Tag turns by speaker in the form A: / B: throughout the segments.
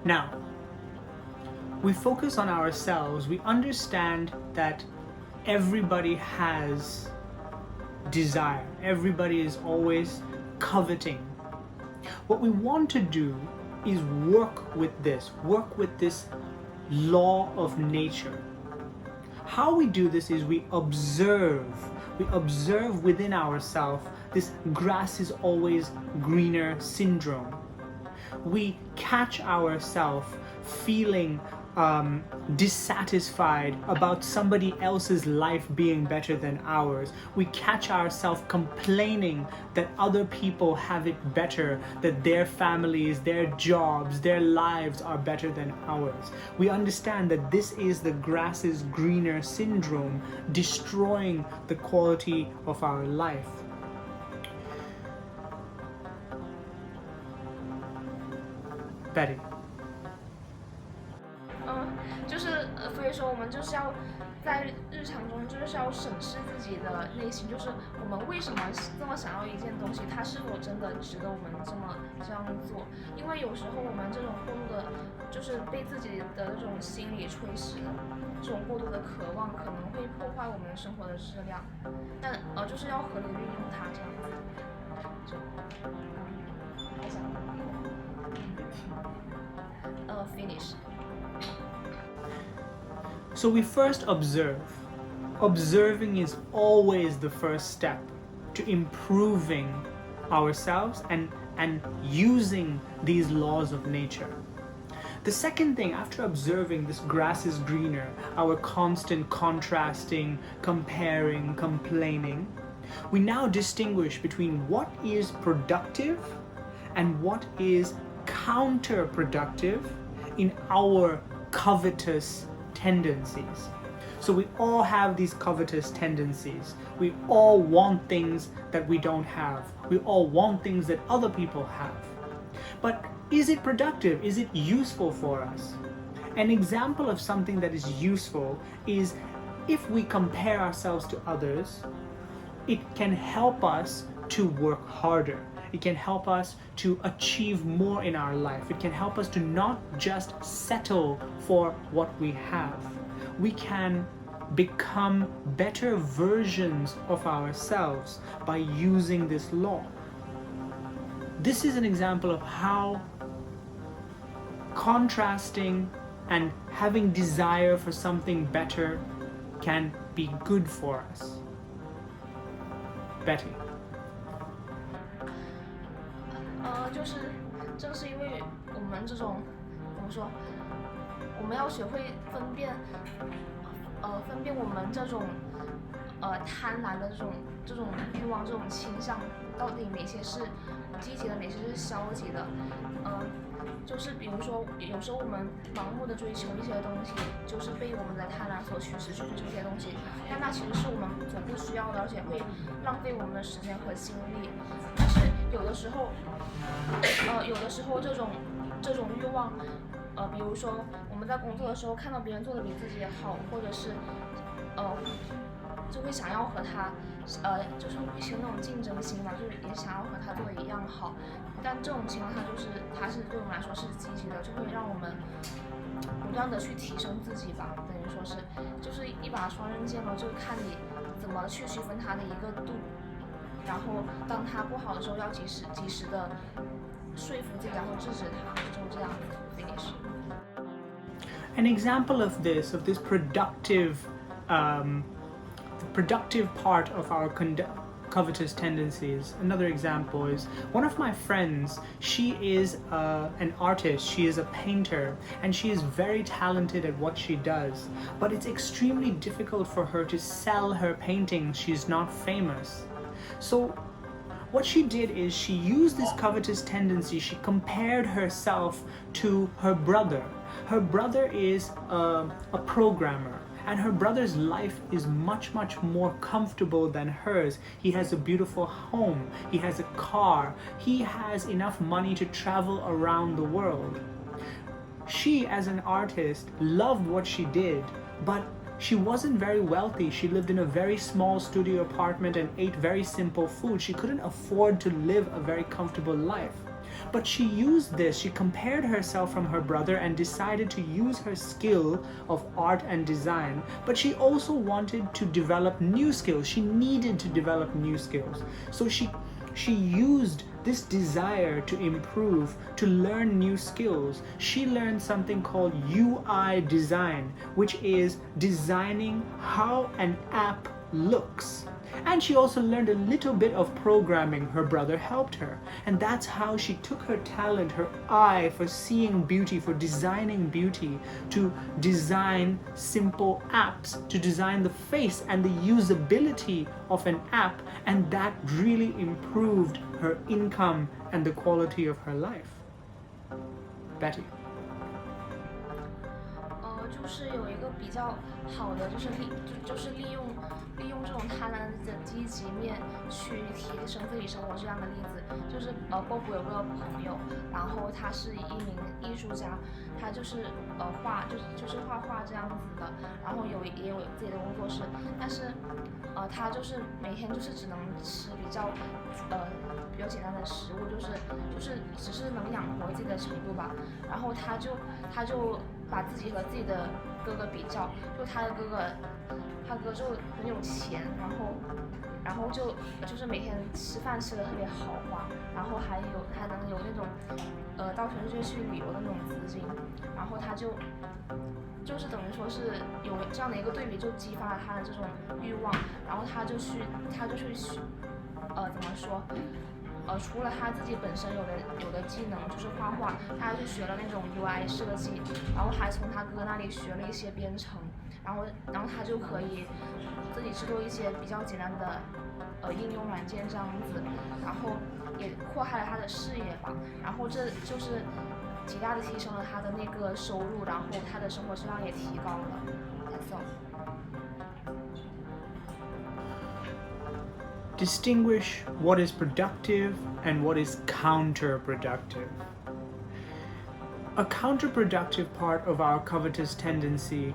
A: Now, we focus on ourselves, we understand that everybody has desire, everybody is always coveting. What we want to do is work with this law of nature. How we do this is we observe within ourselves this grass is always greener syndrome. We catch ourselves feeling dissatisfied about somebody else's life being better than ours. We catch ourselves complaining that other people have it better, that their families, their jobs, their lives are better than ours. We understand that this is the grass is greener syndrome, destroying the quality of our life. Betty.
B: 所以说我们就是要在日常中就是要审视自己的内心，就是我们为什么这么想要一件东西，它是否真的值得我们这样做？因为有时候我们这种过度的，就是被自己的这种心理吹蚀，这种过度的渴望可能会破坏我们生活的质量，但就是要合理运用它这样子。finish.
A: So we first observe. Observing is always the first step to improving ourselves and using these laws of nature. The second thing, after observing this grass is greener, our constant contrasting, comparing, complaining, we now distinguish between what is productive and what is counterproductive in our covetous tendencies. So we all have these covetous tendencies. We all want things that we don't have. We all want things that other people have. But is it productive? Is it useful for us? An example of something that is useful is if we compare ourselves to others, it can help us to work harder. It can help us to achieve more in our life. It can help us to not just settle for what we have. We can become better versions of ourselves by using this law. This is an example of how contrasting and having desire for something better can be good for us. Betty.
B: 就是正是因为我们这种怎么说，我们要学会分辨我们这种贪婪的这种欲望、这种倾向，到底哪些是积极的，哪些是消极的。就是比如说，有时候我们盲目的追求一些东西，就是被我们的贪婪所驱使去追求这些东西，但那其实是我们所不需要的，而且会浪费我们的时间和精力。但是有的时候这种欲望，比如说我们在工作的时候看到别人做的比自己好，或者是就会想要和他就是一些那种竞争心嘛，就是也想要和他做的一样好。但这种情况下，就是它是对我们来说是积极的，就会让我们不断的去提升自己吧，等于说是就是一把双刃剑嘛，就看你怎么去区分它的一个度，然后当它不好的时候，要及时的说服自己，然后制止它，就这样 finish.
A: An example of this productive part of our covetous tendencies. Another example is one of my friends. She is an artist, she is a painter, and she is very talented at what she does, but it's extremely difficult for her to sell her paintings. She's not famous. So what she did is she used this covetous tendency. She compared herself to her brother. Her brother is a programmer, and her brother's life is much more comfortable than hers. He has a beautiful home, he has a car, he has enough money to travel around the world. She, as an artist, loved what she did, but She wasn't very wealthy. She lived in a very small studio apartment and ate very simple food. She couldn't afford to live a very comfortable life. But she used this, she compared herself from her brother and decided to use her skill of art and design. But she also wanted to develop new skills. She needed to develop new skills. So she used this desire to improve, to learn new skills. She learned something called UI design, which is designing how an app looks. And she also learned a little bit of programming. Her brother helped her. And that's how she took her talent, her eye for seeing beauty, for designing beauty, to design simple apps, to design the face and the usability of an app. And that really improved her income and the quality of her life. Betty.
B: 就是有一个比较好的，就是利用这种他人的积极面去提升自己生活质量的例子，就是波普有个朋友，然后他是一名艺术家，他就是就是画画这样子的，然后也有自己的工作室，但是他就是每天就是只能吃比较简单的食物，就是只是能养活自己的程度吧，然后他就把自己和自己的哥哥比较，就他哥就很有钱，然后就是每天吃饭吃的特别豪华，然后还能有那种到全世界去旅游的那种资金，然后他就是等于说是有这样的一个对比，就激发了他的这种欲望，然后他就去怎么说？除了他自己本身有的技能就是画画，他还去学了那种 UI 设计，然后还从他哥那里学了一些编程，然后他就可以自己制作一些比较简单的应用软件这样子，然后也扩大了他的视野吧，然后这就是极大的提升了他的那个收入，然后他的生活质量也提高了。That's all.
A: Distinguish what is productive and what is counterproductive. A counterproductive part of our covetous tendency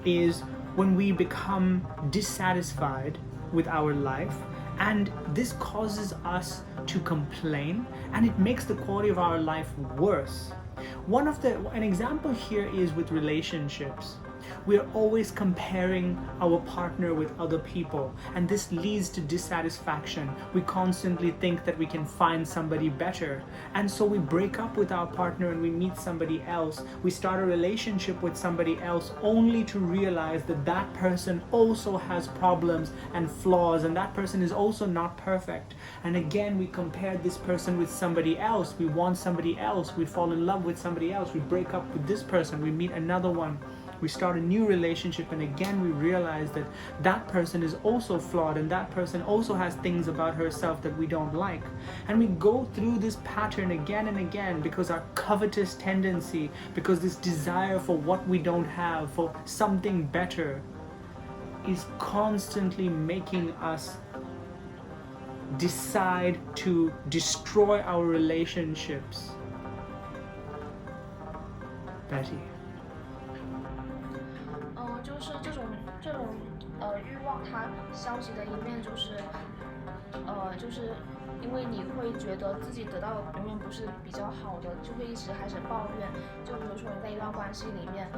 A: is when we become dissatisfied with our life, and this causes us to complain, and it makes the quality of our life worse. An example here is with relationships. We are always comparing our partner with other people, and this leads to dissatisfaction. We constantly think that we can find somebody better, and so we break up with our partner and we meet somebody else. We start a relationship with somebody else only to realize that that person also has problems and flaws, and that person is also not perfect. And again, we compare this person with somebody else. We want somebody else. We fall in love with somebody else. We break up with this person. We meet another one. We start a new relationship, and again we realize that that person is also flawed, and that person also has things about herself that we don't like. And we go through this pattern again and again because our covetous tendency, because this desire for what we don't have, for something better, is constantly making us decide to destroy our relationships. Betty.
B: 就是这种欲望，它消极的一面就是因为你会觉得自己得到的永远不是比较好的，就会一直开始抱怨。就比如说你在一段关系里面，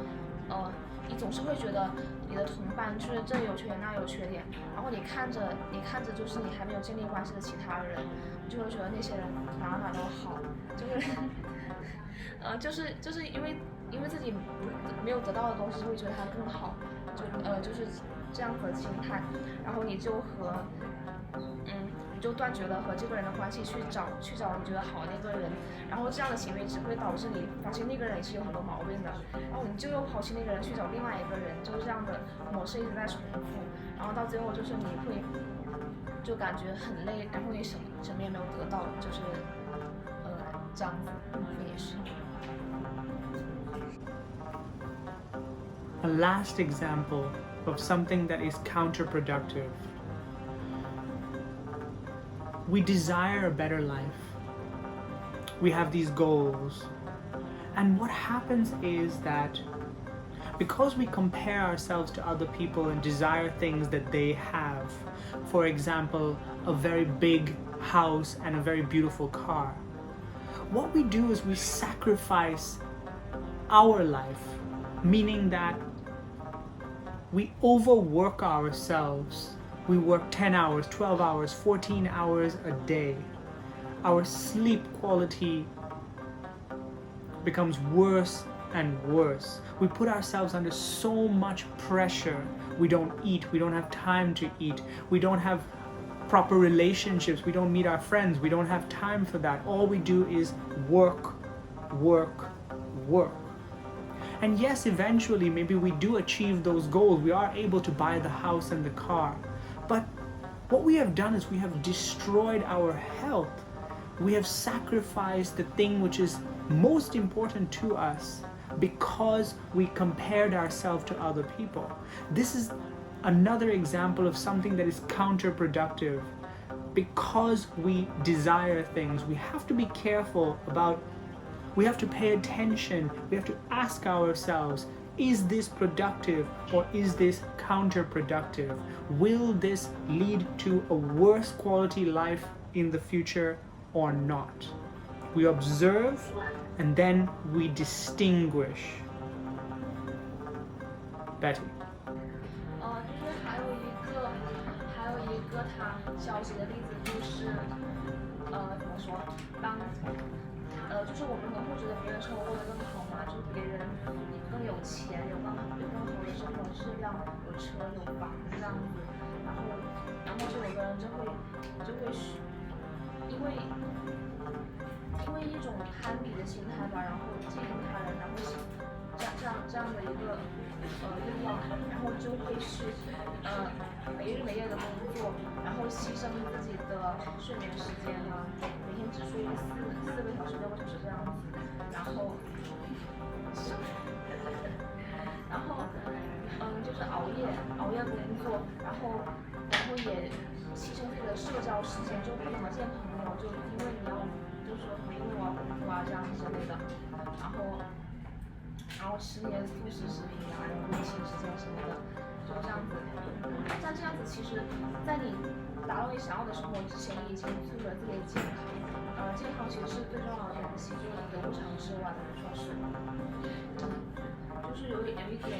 B: 你总是会觉得你的同伴就是这有缺点那有缺点，然后你看着就是你还没有建立关系的其他人，你就会觉得那些人哪都好，就是因为自己没有得到的东西，就会觉得它更好，就是这样子的心态，然后你就断绝了和这个人的关系，去找你觉得好的那个人，然后这样的行为只会导致你发现那个人也是有很多毛病的，然后你就又抛弃那个人去找另外一个人，就是这样的模式一直在重复，然后到最后就是你会就感觉很累，然后你什么也没有得到，就是这样子finish。
A: A last example of something that is counterproductive. We desire a better life. We have these goals. And what happens is that Because we compare ourselves to other people and desire things that they have, for example, a very big house and a very beautiful car, what we do is we sacrifice our life, meaning that we overwork ourselves. We work 10 hours, 12 hours, 14 hours a day. Our sleep quality becomes worse and worse. We put ourselves under so much pressure. We don't eat, we don't have time to eat, we don't have proper relationships, we don't meet our friends, we don't have time for that. All we do is work, work, work. And yes, eventually maybe we do achieve those goals. We are able to buy the house and the car. But what we have done is we have destroyed our health. We have sacrificed the thing which is most important to us because we compared ourselves to other people. This is another example of something that is counterproductive. Because we desire things, we have to be careful about, we have to pay attention, we have to ask ourselves, is this productive or is this counterproductive? Will this lead to a worse quality life in the future or not? We observe and then we distinguish. Betty.
B: 就是还有一个他消息的例子，就是怎么说，就是我们可能会觉得别人生活过得更好嘛，就是别人更有钱，有更好的生活质量，有车有房这样子，然后就有的人就会因为一种攀比的心态吧，然后嫉妒他人，然后这样的一个欲望，然后就会去没日没夜的工作，然后牺牲自己的睡眠时间啊，每天只睡4个小时6个小时这样子，然后就是熬夜工作，然后也牺牲自己的社交时间，就不怎么见朋友，就因为你要就是说因为我要工作啊这样之类的，然后吃那些速食食品啊，然后旅行时间什么的，就这样子。像这样子，其实，在你达到你想要的生活之前，你已经注意了自己的健康。健康其实是最重要的东西，就是得不偿失吧，等于说是。就是有一点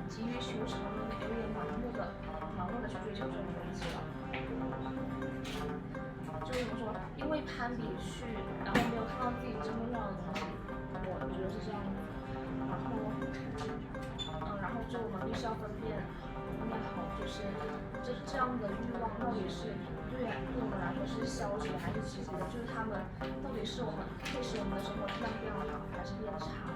B: 急于求成，有一点盲目的去追求这种东西了。就怎么说？因为攀比去，然后没有看到自己真正要的东西，我觉得是这样子。然后就我们必须要分辨好，就是这样的欲望到底是对我们来说是消极的还是积极的？就是他们到底是会使我们的生活质量变好还是变差？